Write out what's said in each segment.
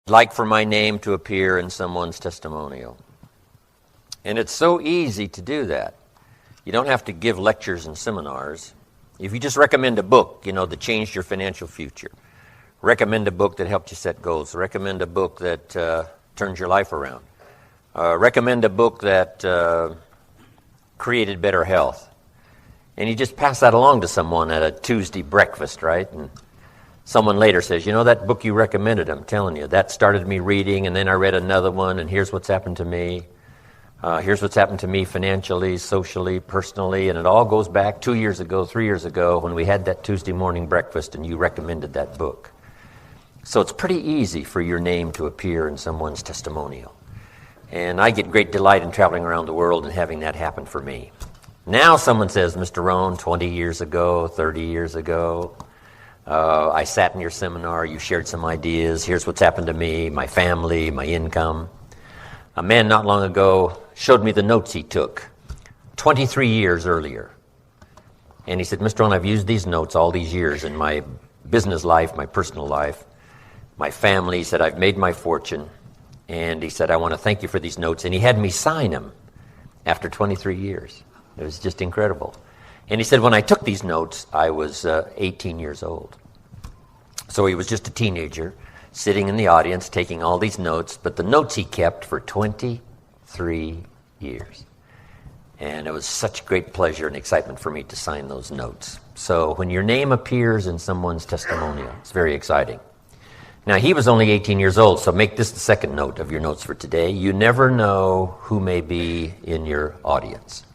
Like for my name to appear in someone's testimonial. And it's so easy to do that. You don't have to give lectures and seminars. If you just recommend a book, that changed your financial future, recommend a book that helped you set goals, recommend a book that turned your life around, recommend a book that created better health, and you just pass that along to someone at a Tuesday breakfast, right? And someone later says, that book you recommended, I'm telling you, that started me reading, and then I read another one, and here's what's happened to me. Here's what's happened to me financially, socially, personally, and it all goes back 2 years ago, 3 years ago, when we had that Tuesday morning breakfast and you recommended that book. So it's pretty easy for your name to appear in someone's testimonial. And I get great delight in traveling around the world and having that happen for me. Now someone says, Mr. Rohn, 20 years ago, 30 years ago, I sat in your seminar, you shared some ideas, here's what's happened to me, my family, my income. A man not long ago showed me the notes he took 23 years earlier. And he said, Mr. Rohn, I've used these notes all these years in my business life, my personal life, my family. He said, I've made my fortune. And he said, I want to thank you for these notes. And he had me sign them after 23 years. It was just incredible. And he said, when I took these notes, I was 18 years old. So he was just a teenager, sitting in the audience, taking all these notes, but the notes he kept for 23 years. And it was such great pleasure and excitement for me to sign those notes. So when your name appears in someone's testimonial, it's very exciting. Now, he was only 18 years old, so make this the second note of your notes for today. You never know who may be in your audience.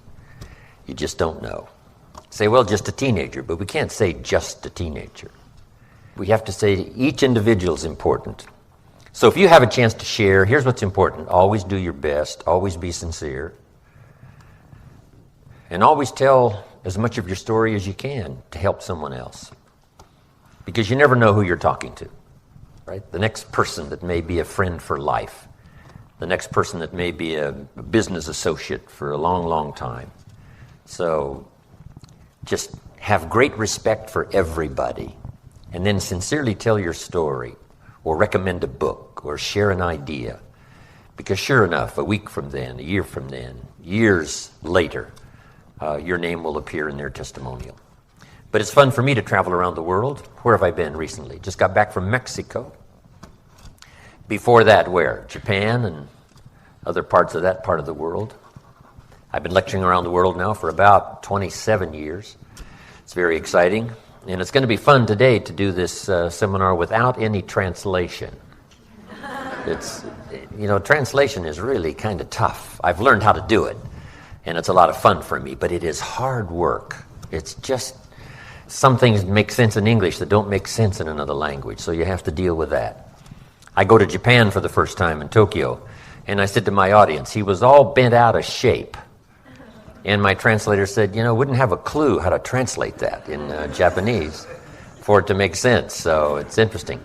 You just don't know. Say, well, just a teenager, but we can't say just a teenager. We have to say each individual is important. So if you have a chance to share, here's what's important. Always do your best. Always be sincere. And always tell as much of your story as you can to help someone else. Because you never know who you're talking to, right? The next person that may be a friend for life. The next person that may be a business associate for a long, long time. So just have great respect for everybody. And then sincerely tell your story, or recommend a book, or share an idea. Because sure enough, a week from then, a year from then, years later, your name will appear in their testimonial. But it's fun for me to travel around the world. Where have I been recently? Just got back from Mexico. Before that, where? Japan and other parts of that part of the world. I've been lecturing around the world now for about 27 years. It's very exciting. And it's going to be fun today to do this seminar without any translation. Translation is really kind of tough. I've learned how to do it, and it's a lot of fun for me, but it is hard work. It's just some things make sense in English that don't make sense in another language, so you have to deal with that. I go to Japan for the first time in Tokyo, and I said to my audience, he was all bent out of shape. And my translator said, wouldn't have a clue how to translate that in Japanese for it to make sense. So it's interesting.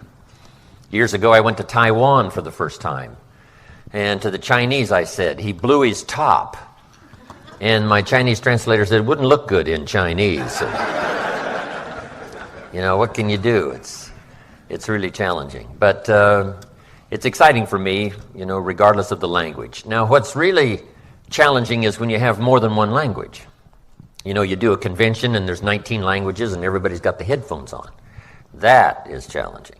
Years ago, I went to Taiwan for the first time. And to the Chinese, I said, he blew his top. And my Chinese translator said, it wouldn't look good in Chinese. So, what can you do? It's really challenging. But it's exciting for me, regardless of the language. Now, what's really challenging is when you have more than one language. You do a convention and there's 19 languages and everybody's got the headphones on. That is challenging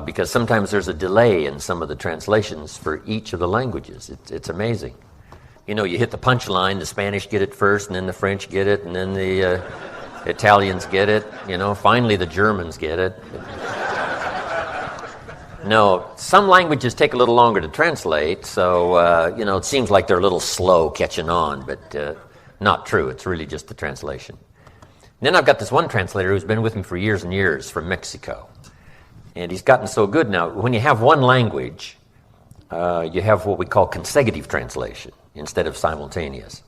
because sometimes there's a delay in some of the translations for each of the languages. It's amazing. You hit the punchline, the Spanish get it first, and then the French get it, and then the Italians get it. Finally the Germans get it. No, some languages take a little longer to translate, so, it seems like they're a little slow catching on, but not true. It's really just the translation. And then I've got this one translator who's been with me for years and years from Mexico, and he's gotten so good now. When you have one language, you have what we call consecutive translation instead of simultaneous.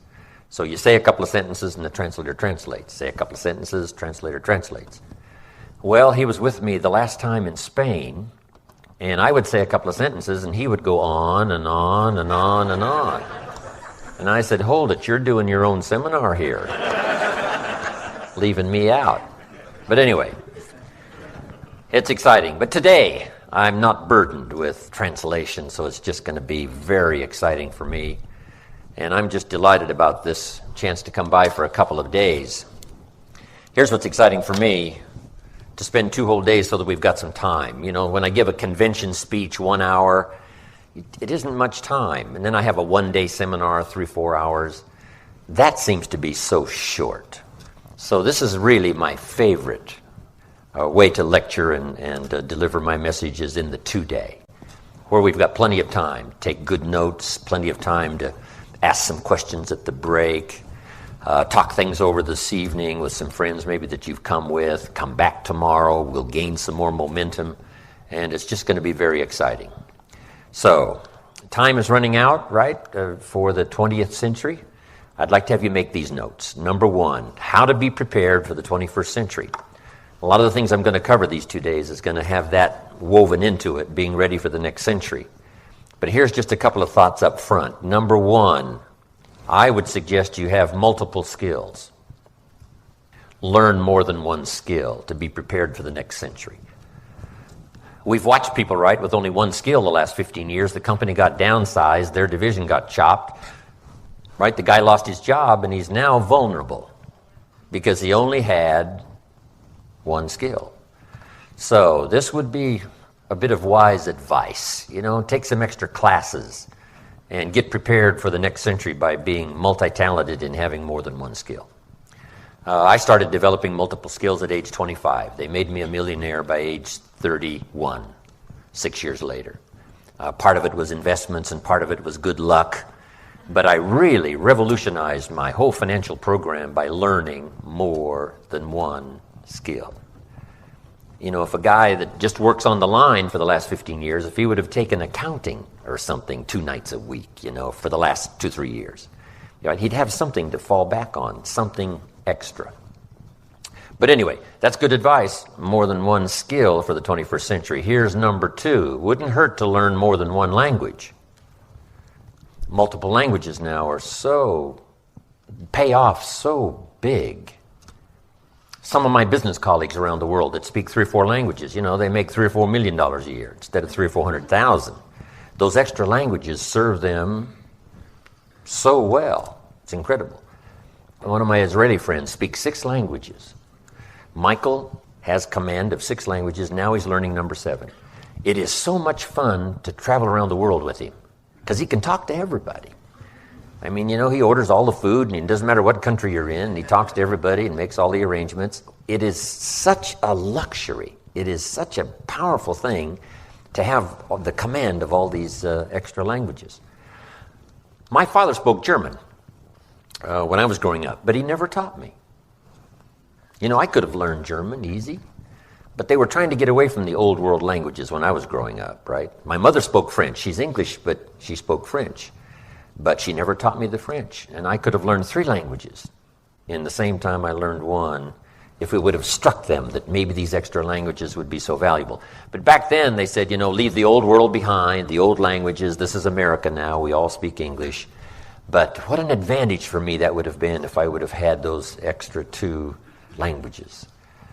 So you say a couple of sentences and the translator translates. Say a couple of sentences, translator translates. Well, he was with me the last time in Spain, and I would say a couple of sentences, and he would go on and on and on and on. And I said, hold it, you're doing your own seminar here. Leaving me out. But anyway, it's exciting. But today, I'm not burdened with translation, so it's just going to be very exciting for me. And I'm just delighted about this chance to come by for a couple of days. Here's what's exciting for me, to spend 2 whole days so that we've got some time. You know, when I give a convention speech, 1 hour, it isn't much time. And then I have a 1-day seminar, 3-4 hours. That seems to be so short. So this is really my favorite way to lecture and deliver my messages, in the 2-day, where we've got plenty of time to take good notes, plenty of time to ask some questions at the break, talk things over this evening with some friends maybe that you've come with, come back tomorrow, we'll gain some more momentum, and it's just going to be very exciting. So, time is running out, right, for the 20th century. I'd like to have you make these notes. Number 1, how to be prepared for the 21st century. A lot of the things I'm going to cover these 2 days is going to have that woven into it, being ready for the next century. But here's just a couple of thoughts up front. Number 1, I would suggest you have multiple skills. Learn more than one skill to be prepared for the next century. We've watched people, right, with only one skill the last 15 years. The company got downsized, their division got chopped, right? The guy lost his job, and he's now vulnerable because he only had one skill. So this would be a bit of wise advice. You know, take some extra classes and get prepared for the next century by being multi-talented and having more than one skill. I started developing multiple skills at age 25. They made me a millionaire by age 31, 6 years later. Part of it was investments and part of it was good luck. But I really revolutionized my whole financial program by learning more than one skill. You know, if a guy that just works on the line for the last 15 years, if he would have taken accounting or something 2 nights a week, you know, for the last 2-3 years, you know, he'd have something to fall back on, something extra. But anyway, that's good advice, more than one skill for the 21st century. Here's number 2. Wouldn't hurt to learn more than one language. Multiple languages now are pay off so big. Some of my business colleagues around the world that speak 3 or 4 languages, you know, they make $3 or $4 million a year instead of 300,000 or 400,000. Those extra languages serve them so well. It's incredible. One of my Israeli friends speaks 6 languages. Michael has command of 6 languages. Now he's learning number 7. It is so much fun to travel around the world with him because he can talk to everybody. I mean, you know, he orders all the food, and it doesn't matter what country you're in, and he talks to everybody and makes all the arrangements. It is such a luxury. It is such a powerful thing to have the command of all these extra languages. My father spoke German when I was growing up, but he never taught me. You know, I could have learned German easy, but they were trying to get away from the old world languages when I was growing up, right? My mother spoke French. She's English, but she spoke French. But she never taught me the French. And I could have learned 3 languages in the same time I learned one if it would have struck them that maybe these extra languages would be so valuable. But back then they said, you know, leave the old world behind, the old languages. This is America now. We all speak English. But what an advantage for me that would have been if I would have had those extra 2 languages.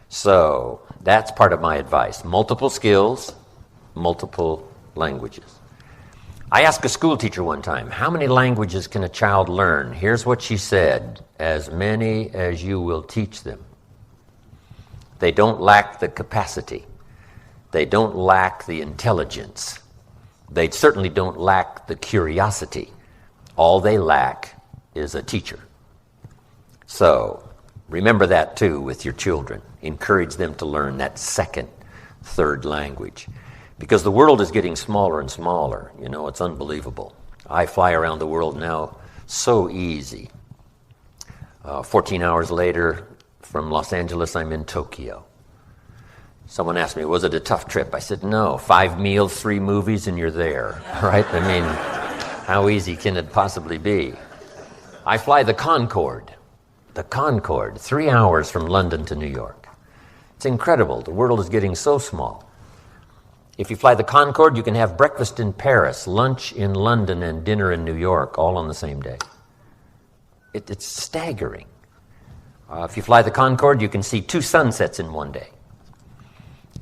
So that's part of my advice. Multiple skills, multiple languages. I asked a school teacher one time, how many languages can a child learn? Here's what she said: as many as you will teach them. They don't lack the capacity. They don't lack the intelligence. They certainly don't lack the curiosity. All they lack is a teacher. So remember that too with your children. Encourage them to learn that second, third language. Because the world is getting smaller and smaller. You know, it's unbelievable. I fly around the world now so easy. 14 hours later, from Los Angeles, I'm in Tokyo. Someone asked me, was it a tough trip? I said, no. 5 meals, 3 movies, and you're there. Right? I mean, how easy can it possibly be? I fly the Concorde. The Concorde, 3 hours from London to New York. It's incredible. The world is getting so small. If you fly the Concorde, you can have breakfast in Paris, lunch in London, and dinner in New York, all on the same day. It's staggering. If you fly the Concorde, you can see 2 sunsets in one day.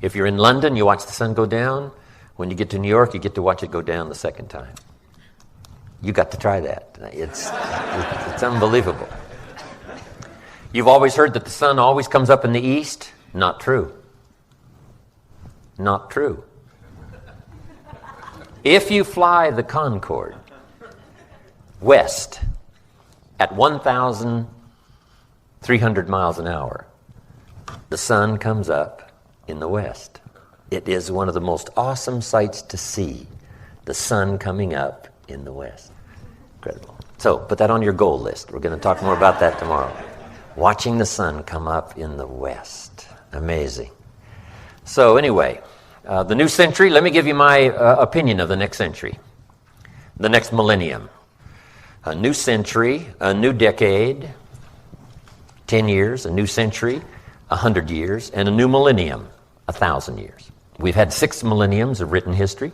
If you're in London, you watch the sun go down. When you get to New York, you get to watch it go down the second time. You got to try that. It's unbelievable. You've always heard that the sun always comes up in the east? Not true. Not true. If you fly the Concorde west at 1,300 miles an hour, the sun comes up in the west. It is one of the most awesome sights to see, the sun coming up in the west. Incredible. So put that on your goal list. We're going to talk more about that tomorrow. Watching the sun come up in the west. Amazing. So anyway, the new century, let me give you my opinion of the next century, the next millennium. A new century, a new decade, 10 years, a new century, 100 years, and a new millennium, 1,000 years. We've had 6 millenniums of written history.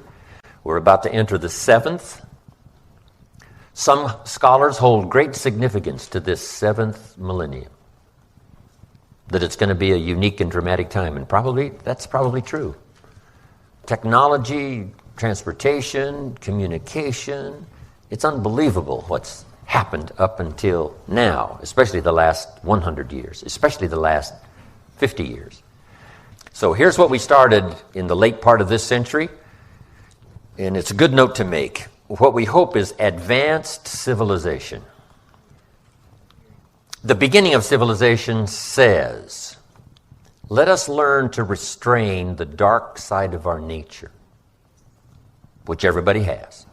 We're about to enter the 7th. Some scholars hold great significance to this 7th millennium, that it's going to be a unique and dramatic time, and that's probably true. Technology, transportation, communication, it's unbelievable what's happened up until now, especially the last 100 years, especially the last 50 years. So here's what we started in the late part of this century, and it's a good note to make. What we hope is advanced civilization. The beginning of civilization says, let us learn to restrain the dark side of our nature, which everybody has.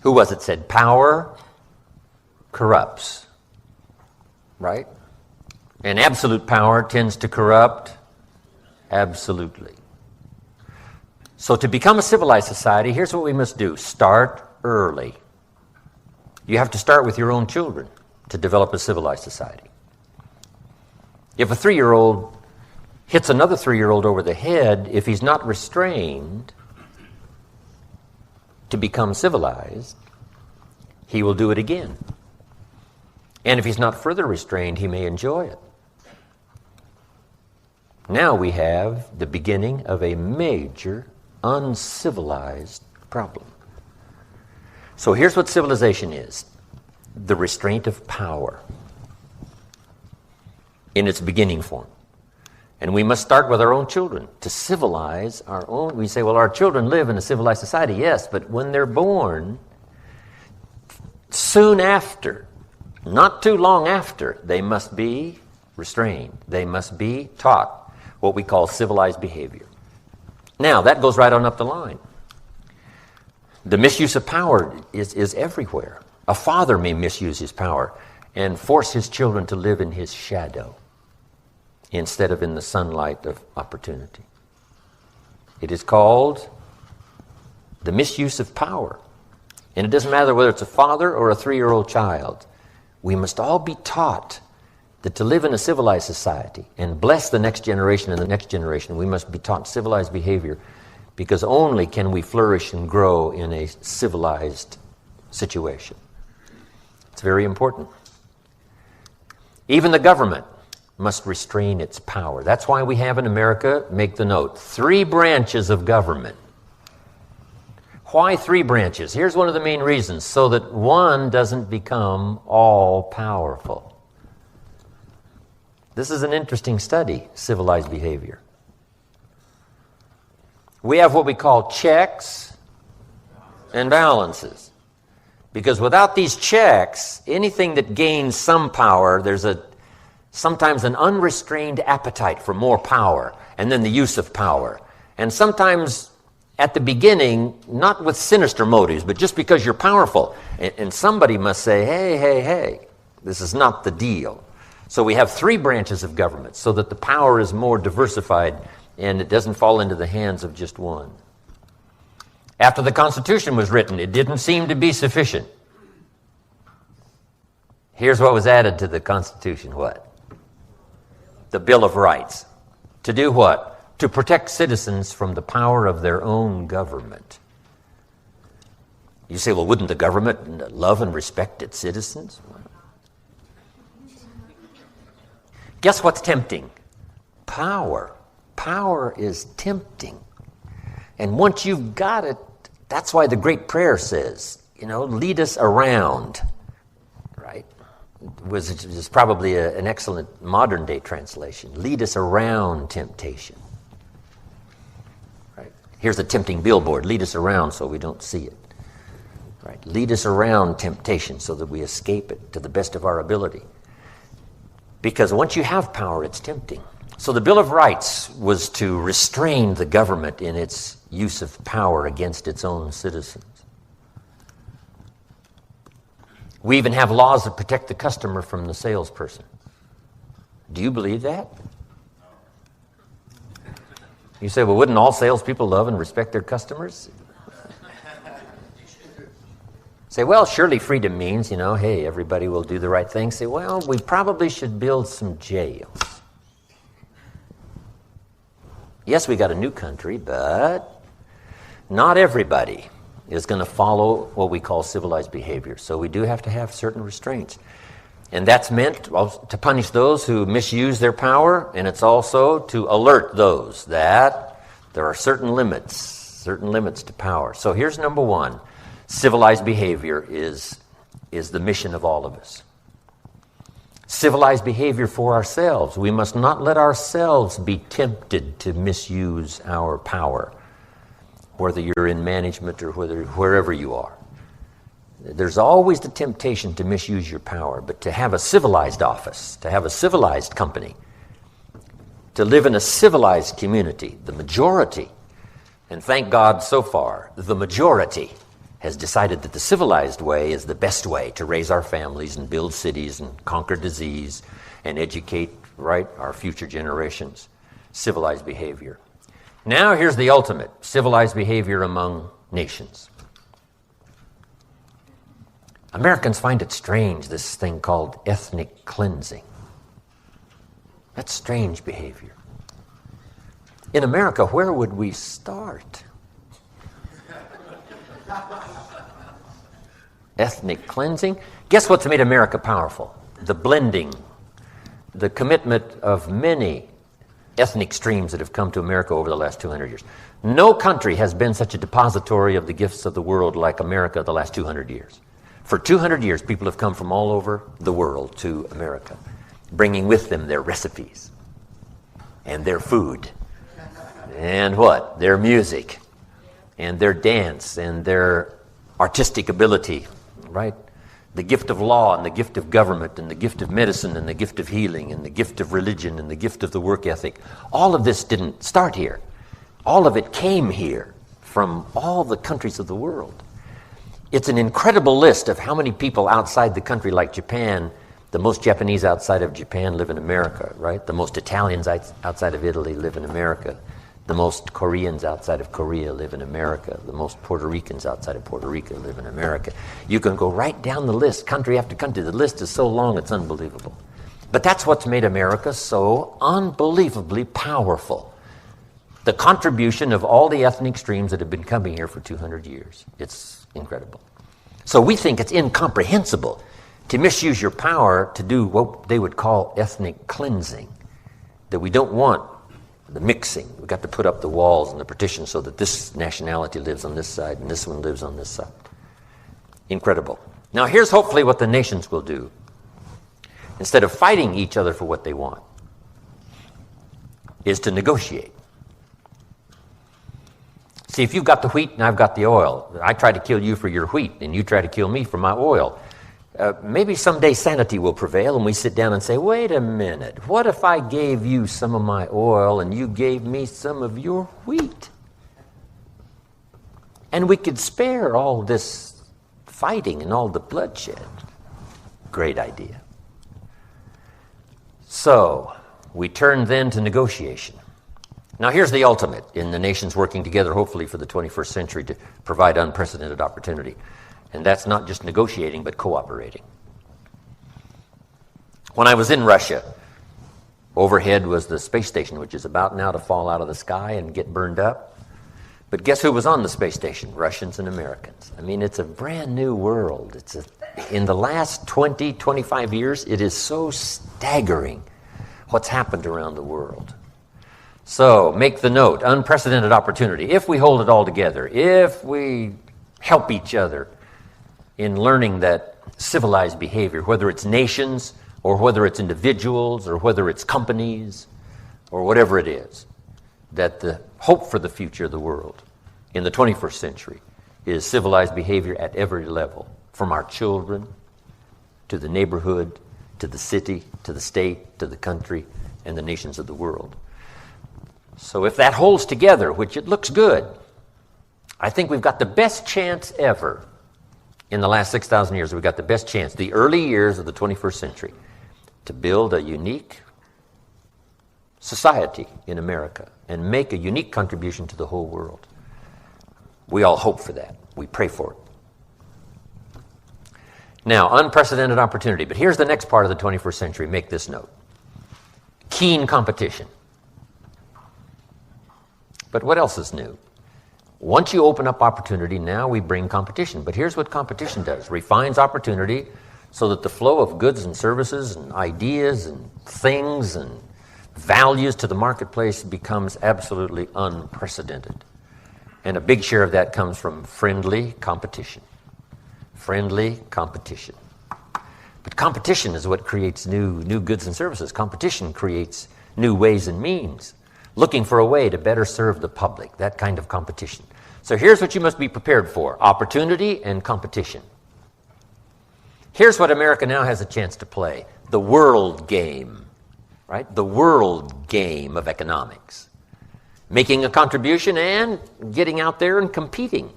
Who was it said, power corrupts, right? And absolute power tends to corrupt absolutely. So to become a civilized society, here's what we must do. Start early. You have to start with your own children to develop a civilized society. If a 3-year-old hits another 3-year-old over the head, if he's not restrained to become civilized, he will do it again. And if he's not further restrained, he may enjoy it. Now we have the beginning of a major uncivilized problem. So here's what civilization is. The restraint of power in its beginning form. And we must start with our own children to civilize our own. We say, well, our children live in a civilized society. Yes, but when they're born, soon after, not too long after, they must be restrained. They must be taught what we call civilized behavior. Now, that goes right on up the line. The misuse of power is everywhere. A father may misuse his power and force his children to live in his shadow instead of in the sunlight of opportunity. It is called the misuse of power. And it doesn't matter whether it's a father or a 3-year-old child. We must all be taught that to live in a civilized society and bless the next generation and the next generation, we must be taught civilized behavior, because only can we flourish and grow in a civilized situation. It's very important. Even the government must restrain its power. That's why we have in America, make the note, 3 branches of government. Why 3 branches? Here's one of the main reasons, so that one doesn't become all-powerful. This is an interesting study, civilized behavior. We have what we call checks and balances. Because without these checks, anything that gains some power, there's sometimes an unrestrained appetite for more power, and then the use of power. And sometimes at the beginning, not with sinister motives, but just because you're powerful. And somebody must say, hey, this is not the deal. So we have 3 branches of government so that the power is more diversified and it doesn't fall into the hands of just one. After the Constitution was written, it didn't seem to be sufficient. Here's what was added to the Constitution, what? The Bill of Rights. To do what? To protect citizens from the power of their own government. You say, well, wouldn't the government love and respect its citizens? Guess what's tempting? Power. Power is tempting. And once you've got it, that's why the great prayer says, lead us around, right? Is probably an excellent modern day translation. Lead us around temptation. Right? Here's a tempting billboard. Lead us around so we don't see it. Right? Lead us around temptation so that we escape it to the best of our ability. Because once you have power, it's tempting. So the Bill of Rights was to restrain the government in its use of power against its own citizens. We even have laws that protect the customer from the salesperson. Do you believe that? You say, well, wouldn't all salespeople love and respect their customers? Say, well, surely freedom means, hey, everybody will do the right thing. Say, well, we probably should build some jails. Yes, we got a new country, but not everybody is going to follow what we call civilized behavior. So we do have to have certain restraints. And that's meant to punish those who misuse their power, and it's also to alert those that there are certain limits to power. So here's number one. Civilized behavior is the mission of all of us. Civilized behavior for ourselves. We must not let ourselves be tempted to misuse our power, whether you're in management or wherever you are. There's always the temptation to misuse your power, but to have a civilized office, to have a civilized company, to live in a civilized community, the majority, and thank God so far, the majority has decided that the civilized way is the best way to raise our families and build cities and conquer disease and educate, our future generations. Civilized behavior. Now here's the ultimate, civilized behavior among nations. Americans find it strange, this thing called ethnic cleansing. That's strange behavior. In America, where would we start? Ethnic cleansing. Guess what's made America powerful? The blending, the commitment of many ethnic streams that have come to America over the last 200 years. No country has been such a depository of the gifts of the world like America the last 200 years. For 200 years, people have come from all over the world to America, bringing with them their recipes and their food and their music and their dance and their artistic ability, right? The gift of law and the gift of government and the gift of medicine and the gift of healing and the gift of religion and the gift of the work ethic. All of this didn't start here. All of it came here from all the countries of the world. It's an incredible list of how many people outside the country, like Japan. The most Japanese outside of Japan live in America, right? The most Italians outside of Italy live in America. The most Koreans outside of Korea live in America. The most Puerto Ricans outside of Puerto Rico live in America. You can go right down the list, country after country. The list is so long, it's unbelievable. But that's what's made America so unbelievably powerful. The contribution of all the ethnic streams that have been coming here for 200 years. It's incredible. So we think it's incomprehensible to misuse your power to do what they would call ethnic cleansing, that we don't want the mixing. We've got to put up the walls and the partitions so that this nationality lives on this side and this one lives on this side. Incredible. Now here's hopefully what the nations will do. Instead of fighting each other for what they want, is to negotiate. See, if you've got the wheat and I've got the oil, I try to kill you for your wheat and you try to kill me for my oil. Maybe someday sanity will prevail and we sit down and say, wait a minute, what if I gave you some of my oil and you gave me some of your wheat? And we could spare all this fighting and all the bloodshed. Great idea. So, we turn then to negotiation. Now here's the ultimate in the nations working together, hopefully for the 21st century, to provide unprecedented opportunity. And that's not just negotiating, but cooperating. When I was in Russia, overhead was the space station, which is about now to fall out of the sky and get burned up. But guess who was on the space station? Russians and Americans. I mean, it's a brand new world. In the last 20, 25 years, it is so staggering what's happened around the world. So make the note, unprecedented opportunity. If we hold it all together, if we help each other in learning that civilized behavior, whether it's nations or whether it's individuals or whether it's companies or whatever it is, that the hope for the future of the world in the 21st century is civilized behavior at every level, from our children to the neighborhood, to the city, to the state, to the country, and the nations of the world. So if that holds together, which it looks good, I think we've got the best chance ever. In the last 6,000 years, we've got the best chance, the early years of the 21st century, to build a unique society in America and make a unique contribution to the whole world. We all hope for that. We pray for it. Now, unprecedented opportunity. But here's the next part of the 21st century. Make this note. Keen competition. But what else is new? Once you open up opportunity, now we bring competition. But here's what competition does. Refines opportunity so that the flow of goods and services and ideas and things and values to the marketplace becomes absolutely unprecedented. And a big share of that comes from friendly competition. Friendly competition. But competition is what creates new goods and services. Competition creates new ways and means. Looking for a way to better serve the public, that kind of competition. So here's what you must be prepared for. Opportunity and competition. Here's what America now has a chance to play. The world game, right? The world game of economics. Making a contribution and getting out there and competing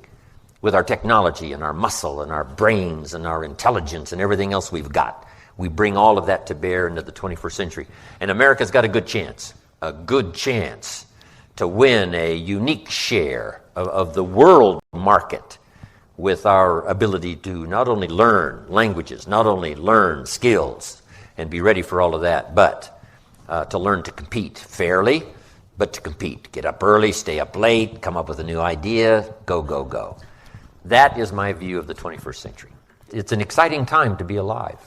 with our technology and our muscle and our brains and our intelligence and everything else we've got. We bring all of that to bear into the 21st century. And America's got a good chance to win a unique share of the world market with our ability to not only learn languages, not only learn skills and be ready for all of that, but to learn to compete fairly, but to compete. Get up early, stay up late, come up with a new idea, go, go, go. That is my view of the 21st century. It's an exciting time to be alive.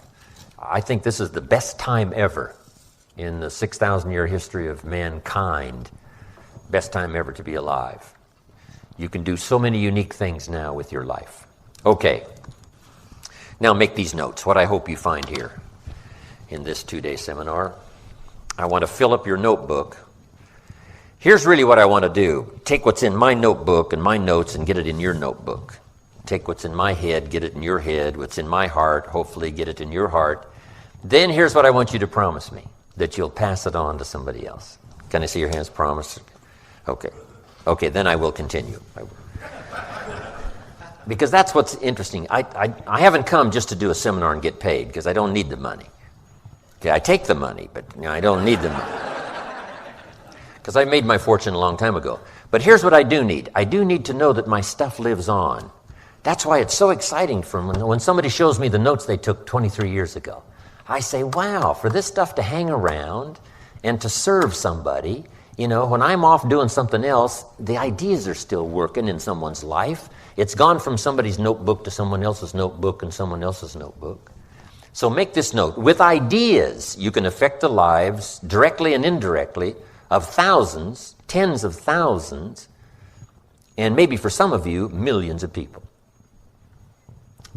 I think this is the best time ever in the 6,000-year history of mankind. Best time ever to be alive. You can do so many unique things now with your life. Okay. Now make these notes, what I hope you find here in this 2-day seminar. I want to fill up your notebook. Here's really what I want to do. Take what's in my notebook and my notes and get it in your notebook. Take what's in my head, get it in your head. What's in my heart, hopefully get it in your heart. Then here's what I want you to promise me, that you'll pass it on to somebody else. Can I see your hands? Promise? Okay. Okay, then I will continue. Because that's what's interesting. I haven't come just to do a seminar and get paid, because I don't need the money. Okay, I take the money, but I don't need the money. Because I made my fortune a long time ago. But here's what I do need. I do need to know that my stuff lives on. That's why it's so exciting when somebody shows me the notes they took 23 years ago. I say, wow, for this stuff to hang around and to serve somebody, when I'm off doing something else, the ideas are still working in someone's life. It's gone from somebody's notebook to someone else's notebook and someone else's notebook. So make this note. With ideas, you can affect the lives, directly and indirectly, of thousands, tens of thousands, and maybe for some of you, millions of people.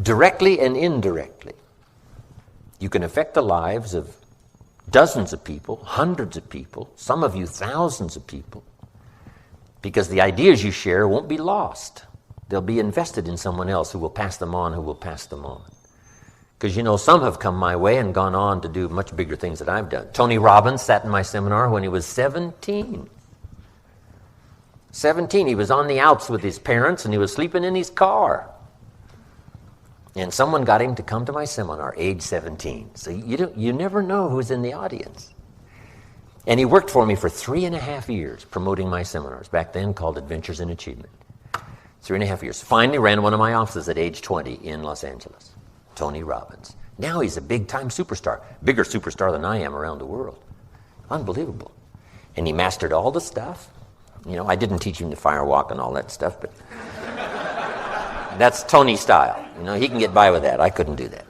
Directly and indirectly. You can affect the lives of dozens of people, hundreds of people, some of you thousands of people, because the ideas you share won't be lost. They'll be invested in someone else who will pass them on, who will pass them on. Because some have come my way and gone on to do much bigger things that I've done. Tony Robbins sat in my seminar when he was 17. 17, he was on the outs with his parents and he was sleeping in his car. And someone got him to come to my seminar, age 17. So you never know who's in the audience. And he worked for me for 3.5 years promoting my seminars, back then called Adventures in Achievement. 3.5 years. Finally ran one of my offices at age 20 in Los Angeles. Tony Robbins. Now he's a big-time superstar, bigger superstar than I am around the world. Unbelievable. And he mastered all the stuff. I didn't teach him the firewalk and all that stuff, but that's Tony style. He can get by with that. I couldn't do that.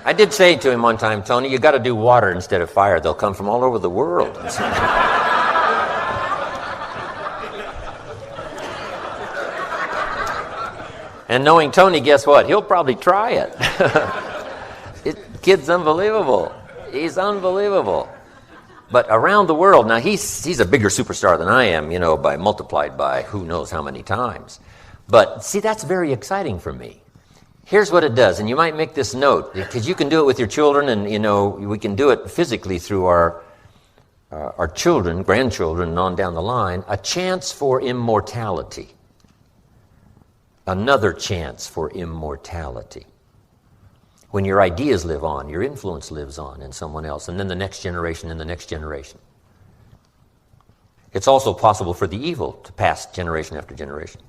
I did say to him one time, Tony, you got to do water instead of fire. They'll come from all over the world. And knowing Tony, guess what? He'll probably try it. Kid's unbelievable. He's unbelievable. But around the world, now he's a bigger superstar than I am, by multiplied by who knows how many times. But see, that's very exciting for me. Here's what it does, and you might make this note, because you can do it with your children, and we can do it physically through our children, grandchildren, and on down the line. A chance for immortality. Another chance for immortality. When your ideas live on, your influence lives on in someone else, and then the next generation and the next generation. It's also possible for the evil to pass generation after generation.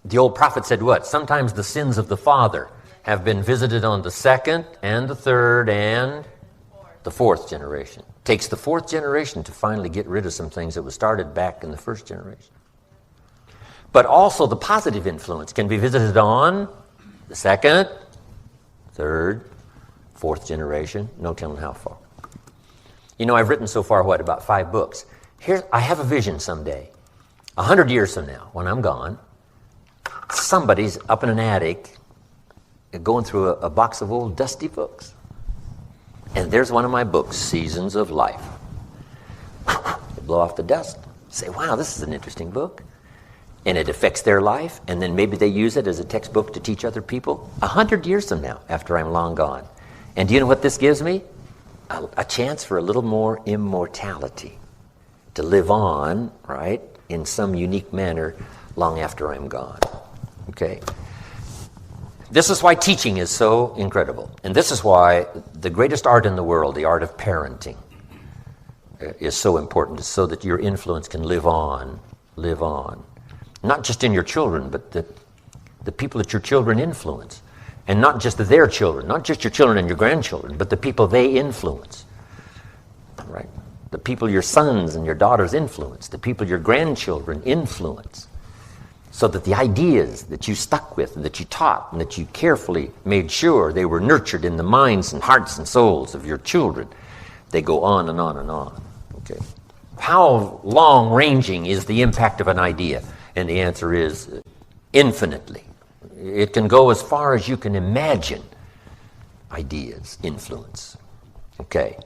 The old prophet said what? Sometimes the sins of the father have been visited on the second and the third and the fourth generation. It takes the fourth generation to finally get rid of some things that was started back in the first generation. But also the positive influence can be visited on the second, third, fourth generation, no telling how far. I've written so far, about 5 books. I have a vision someday, 100 years from now, when I'm gone, somebody's up in an attic going through a box of old dusty books. And there's one of my books, Seasons of Life. They blow off the dust, say, wow, this is an interesting book. And it affects their life, and then maybe they use it as a textbook to teach other people 100 years from now, after I'm long gone. And do you know what this gives me? A chance for a little more immortality, to live on, right, in some unique manner long after I'm gone. Okay? This is why teaching is so incredible. And this is why the greatest art in the world, the art of parenting, is so important, so that your influence can live on. Not just in your children, but the people that your children influence. And not just their children, not just your children and your grandchildren, but the people they influence. Right? The people your sons and your daughters influence, the people your grandchildren influence. So that the ideas that you stuck with and that you taught and that you carefully made sure they were nurtured in the minds and hearts and souls of your children, they go on and on and on. Okay? How long-ranging is the impact of an idea? And the answer is infinitely. It can go as far as you can imagine ideas, influence. Okay.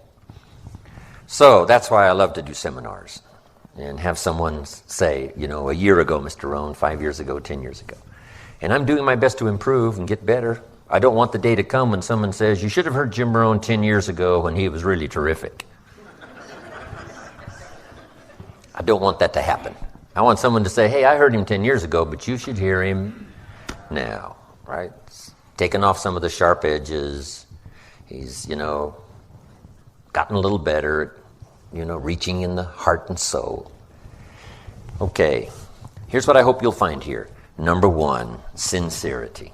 So that's why I love to do seminars and have someone say, a year ago, Mr. Rohn, 5 years ago, 10 years ago. And I'm doing my best to improve and get better. I don't want the day to come when someone says, you should have heard Jim Rohn 10 years ago when he was really terrific. I don't want that to happen. I want someone to say, hey, I heard him 10 years ago, but you should hear him now, right? Taken off some of the sharp edges. He's, gotten a little better at, reaching in the heart and soul. Okay, here's what I hope you'll find here. Number 1, sincerity.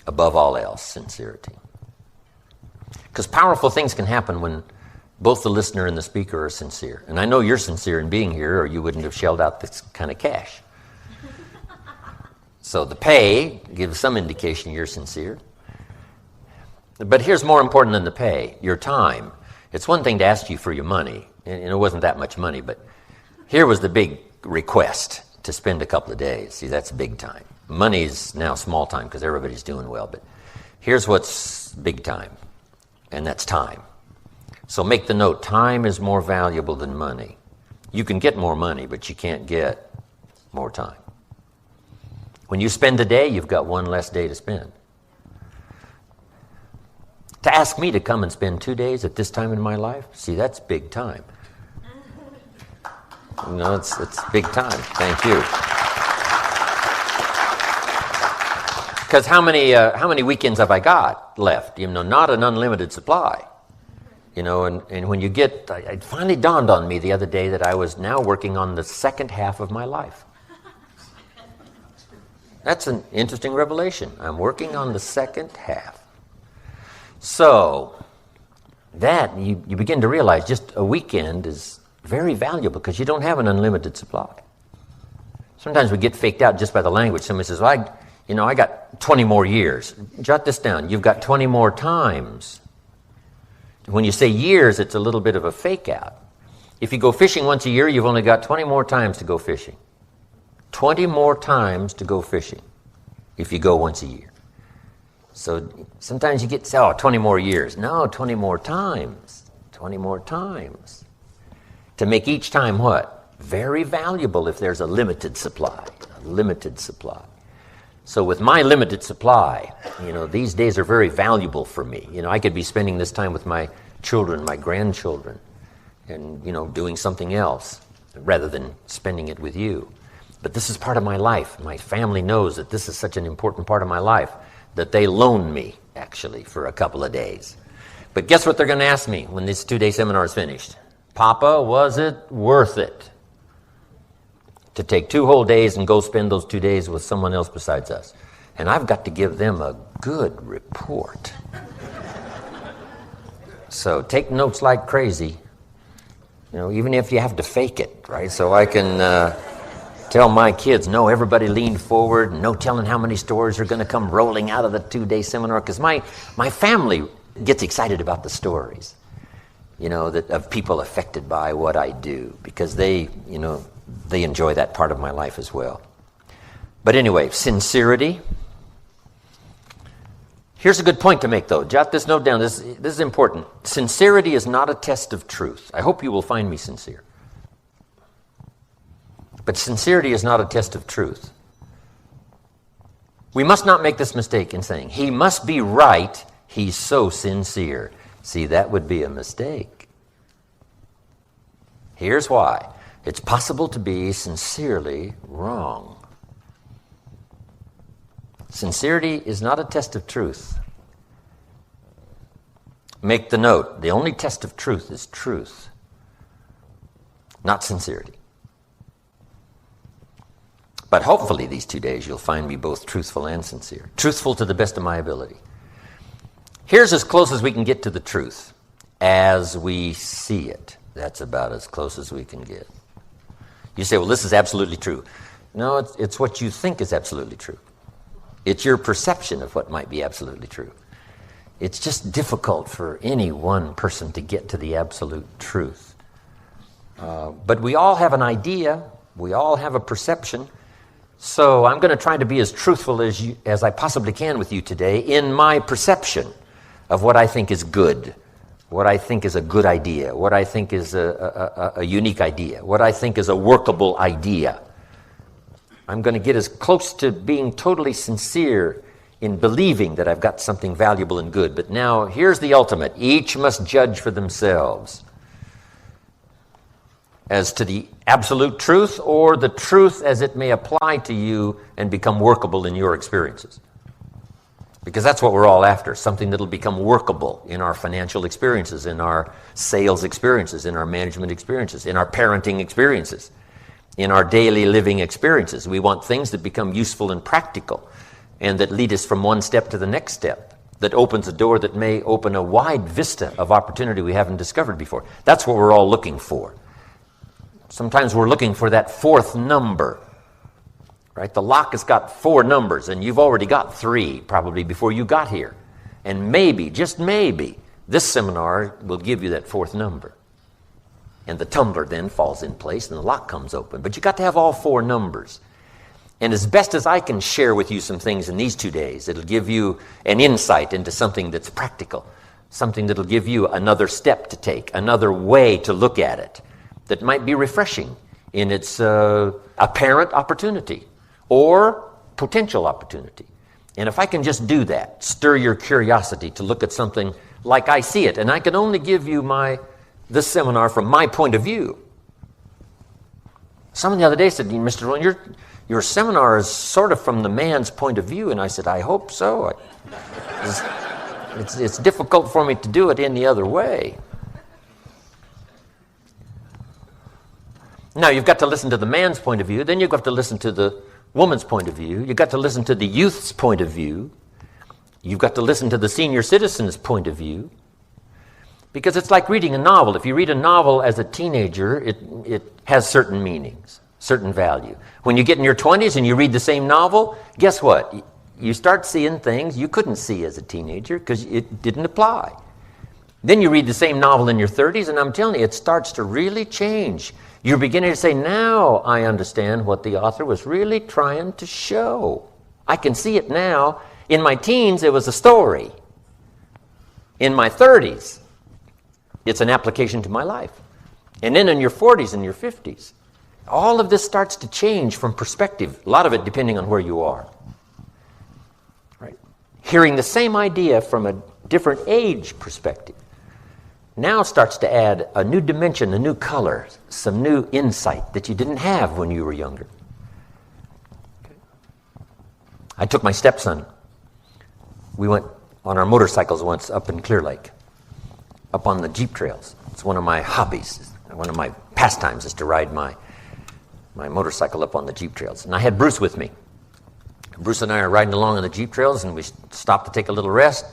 Above all else, sincerity. Because powerful things can happen when both the listener and the speaker are sincere. And I know you're sincere in being here, or you wouldn't have shelled out this kind of cash. So the pay gives some indication you're sincere. But here's more important than the pay, your time. It's one thing to ask you for your money, and it wasn't that much money, but here was the big request, to spend a couple of days. See, that's big time. Money's now small time because everybody's doing well, but here's what's big time, and that's time. So make the note, time is more valuable than money. You can get more money, but you can't get more time. When you spend a day, you've got one less day to spend. To ask me to come and spend 2 days at this time in my life, see, that's big time. It's big time. Thank you. Because how many weekends have I got left? Not an unlimited supply. And when you get, it finally dawned on me the other day that I was now working on the second half of my life. That's an interesting revelation. I'm working on the second half. So, that, you begin to realize just a weekend is very valuable because you don't have an unlimited supply. Sometimes we get faked out just by the language. Somebody says, well, I got 20 more years. Jot this down. You've got 20 more times. When you say years, it's a little bit of a fake out. If you go fishing once a year, you've only got 20 more times to go fishing. 20 more times to go fishing if you go once a year. So sometimes you get, 20 more years. No, 20 more times. 20 more times. To make each time what? Very valuable if there's a limited supply. A limited supply. So with my limited supply, these days are very valuable for me. I could be spending this time with my children, my grandchildren, and, doing something else rather than spending it with you. But this is part of my life. My family knows that this is such an important part of my life that they loan me, actually, for a couple of days. But guess what they're going to ask me when this 2-day seminar is finished? Papa, was it worth it to take 2 whole days and go spend those 2 days with someone else besides us? And I've got to give them a good report. So take notes like crazy, even if you have to fake it, right? So I can tell my kids, no, everybody lean forward, no telling how many stories are going to come rolling out of the 2-day seminar, because my family gets excited about the stories, that of people affected by what I do, because they enjoy that part of my life as well. But anyway, sincerity. Here's a good point to make, though. Jot this note down. This is important. Sincerity is not a test of truth. I hope you will find me sincere. But sincerity is not a test of truth. We must not make this mistake in saying, he must be right, he's so sincere. See, that would be a mistake. Here's why. It's possible to be sincerely wrong. Sincerity is not a test of truth. Make the note, the only test of truth is truth, not sincerity. But hopefully these 2 days you'll find me both truthful and sincere. Truthful to the best of my ability. Here's as close as we can get to the truth. As we see it. That's about as close as we can get. You say, well, this is absolutely true. No, it's what you think is absolutely true. It's your perception of what might be absolutely true. It's just difficult for any one person to get to the absolute truth. But we all have an idea. We all have a perception. So I'm going to try to be as truthful as I possibly can with you today in my perception of what I think is good, what I think is a good idea, what I think is a unique idea, what I think is a workable idea. I'm going to get as close to being totally sincere in believing that I've got something valuable and good. But now, here's the ultimate. Each must judge for themselves as to the absolute truth or the truth as it may apply to you and become workable in your experiences. Because that's what we're all after, something that'll become workable in our financial experiences, in our sales experiences, in our management experiences, in our parenting experiences, in our daily living experiences. We want things that become useful and practical and that lead us from one step to the next step, that opens a door that may open a wide vista of opportunity we haven't discovered before. That's what we're all looking for. Sometimes we're looking for that 4th number, right? The lock has got 4 numbers, and you've already got 3 probably before you got here. And maybe, just maybe, this seminar will give you that 4th number. And the tumbler then falls in place and the lock comes open. But you got to have all 4 numbers. And as best as I can share with you some things in these 2 days, it'll give you an insight into something that's practical, something that'll give you another step to take, another way to look at it that might be refreshing in its apparent opportunity or potential opportunity. And if I can just do that, stir your curiosity to look at something like I see it, and I can only give you this seminar from my point of view. Someone the other day said, Mr. Rohn, your seminar is sort of from the man's point of view. And I said, I hope so. It's difficult for me to do it any other way. Now, you've got to listen to the man's point of view. Then you've got to listen to the woman's point of view. You've got to listen to the youth's point of view. You've got to listen to the senior citizen's point of view. Because it's like reading a novel. If you read a novel as a teenager, it has certain meanings, certain value. When you get in your 20s and you read the same novel, guess what? You start seeing things you couldn't see as a teenager because it didn't apply. Then you read the same novel in your 30s, and I'm telling you, it starts to really change You're beginning to say, now I understand what the author was really trying to show. I can see it now. In my teens, it was a story. In my 30s, it's an application to my life. And then in your 40s and your 50s, all of this starts to change from perspective, a lot of it depending on where you are. Right? Hearing the same idea from a different age perspective now starts to add a new dimension, a new color, some new insight that you didn't have when you were younger. I took my stepson. We went on our motorcycles once up in Clear Lake, up on the Jeep trails. It's one of my hobbies. One of my pastimes is to ride my motorcycle up on the Jeep trails. And I had Bruce with me. Bruce and I are riding along on the Jeep trails, and we stopped to take a little rest,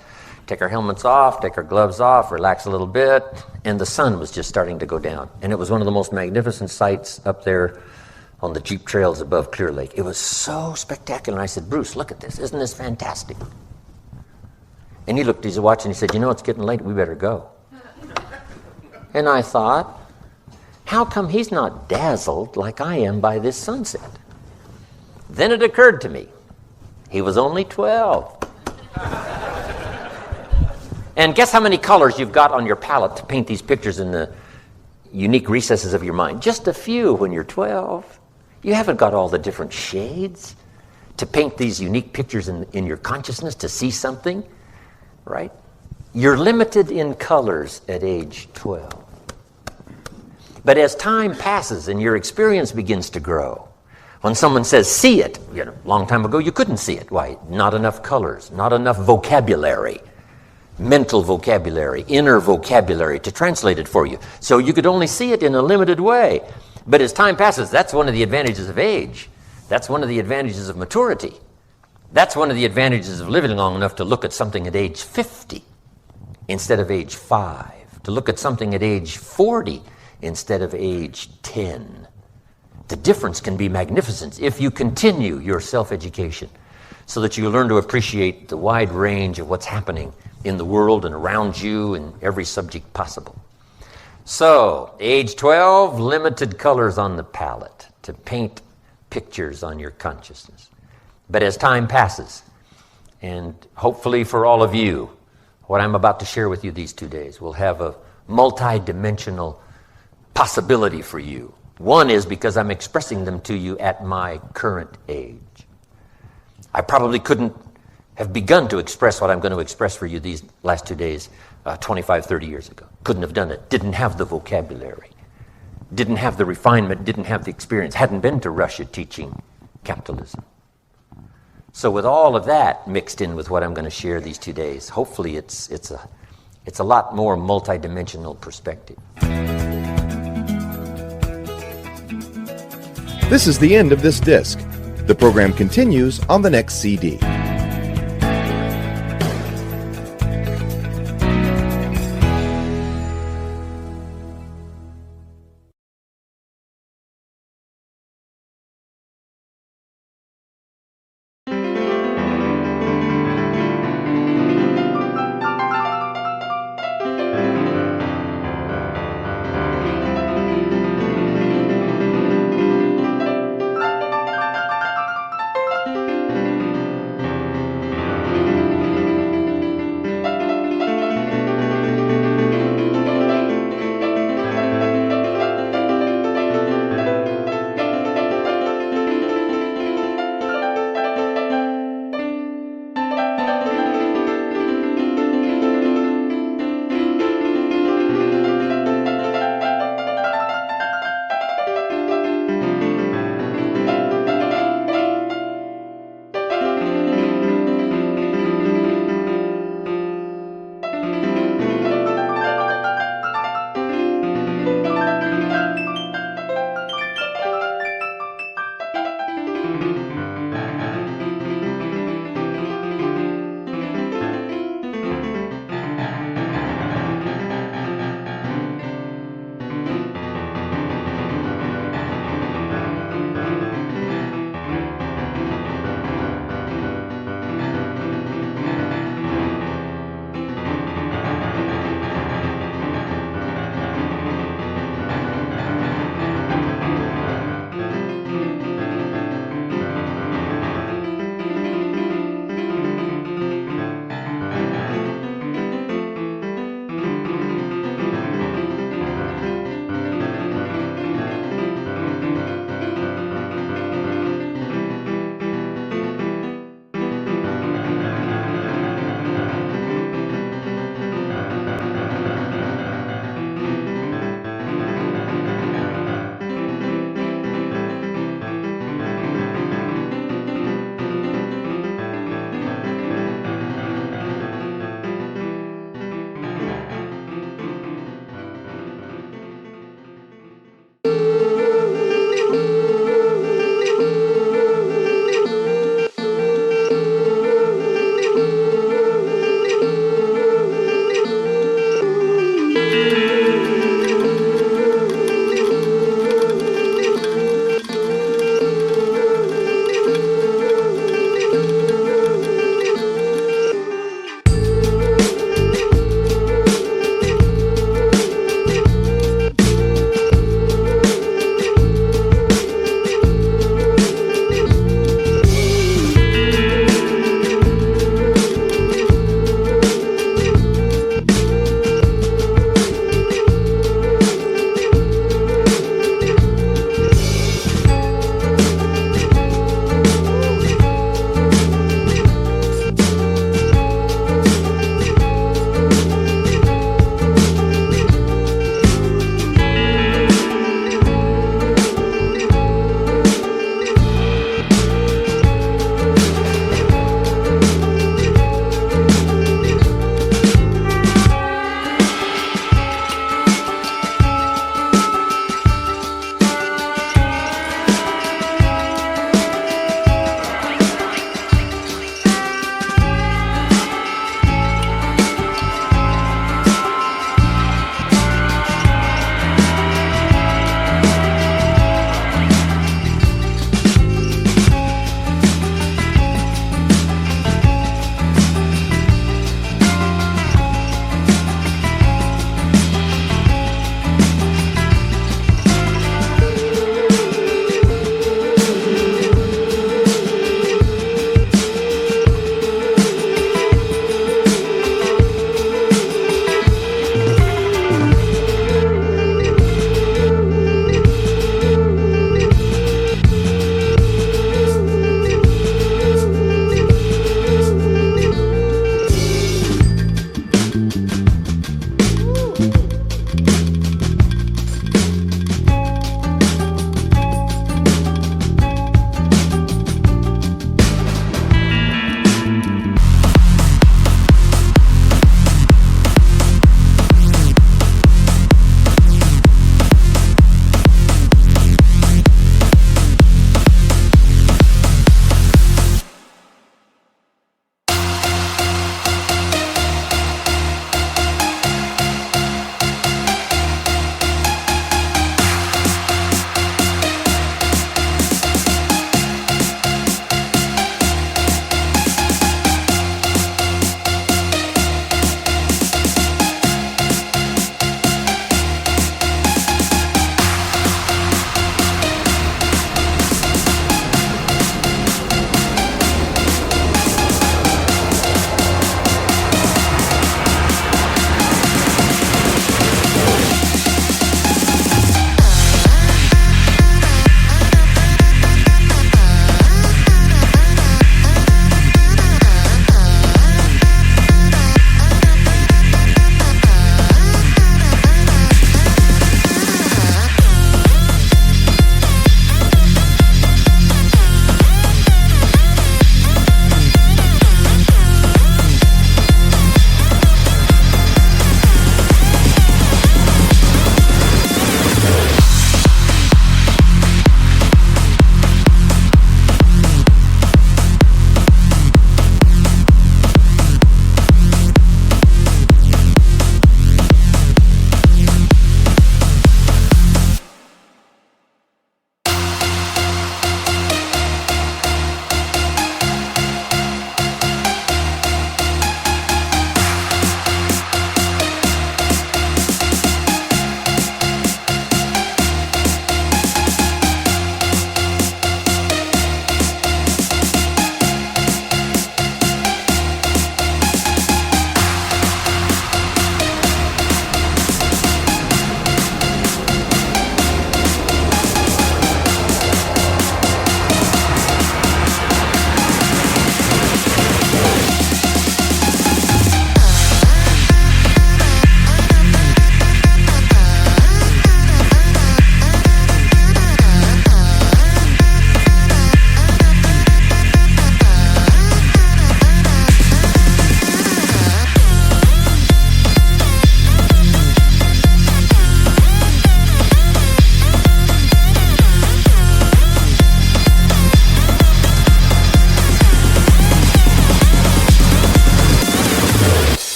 take our helmets off, take our gloves off, relax a little bit, and the sun was just starting to go down. And it was one of the most magnificent sights up there on the Jeep trails above Clear Lake. It was so spectacular. And I said, Bruce, look at this. Isn't this fantastic? And he looked at his watch and he said, you know, it's getting late. We better go. And I thought, how come he's not dazzled like I am by this sunset? Then it occurred to me, he was only 12. And guess how many colors you've got on your palette to paint these pictures in the unique recesses of your mind? Just a few when you're 12. You haven't got all the different shades to paint these unique pictures in your consciousness to see something, right? You're limited in colors at age 12. But as time passes and your experience begins to grow, when someone says, see it, you know, a long time ago you couldn't see it. Why? Not enough colors, not enough vocabulary, mental vocabulary, inner vocabulary to translate it for you. So you could only see it in a limited way. But as time passes, that's one of the advantages of age. That's one of the advantages of maturity. That's one of the advantages of living long enough to look at something at age 50 instead of age 5, to look at something at age 40 instead of age 10. The difference can be magnificent if you continue your self-education so that you learn to appreciate the wide range of what's happening in the world and around you in every subject possible. So, age 12, limited colors on the palette to paint pictures on your consciousness. But as time passes, and hopefully for all of you, what I'm about to share with you these 2 days will have a multi-dimensional possibility for you. One is because I'm expressing them to you at my current age. I probably couldn't have begun to express what I'm going to express for you these last 2 days 25, 30 years ago. Couldn't have done it. Didn't have the vocabulary. Didn't have the refinement. Didn't have the experience. Hadn't been to Russia teaching capitalism. So with all of that mixed in with what I'm going to share these 2 days, hopefully it's a lot more multidimensional perspective. This is the end of this disc. The program continues on the next CD.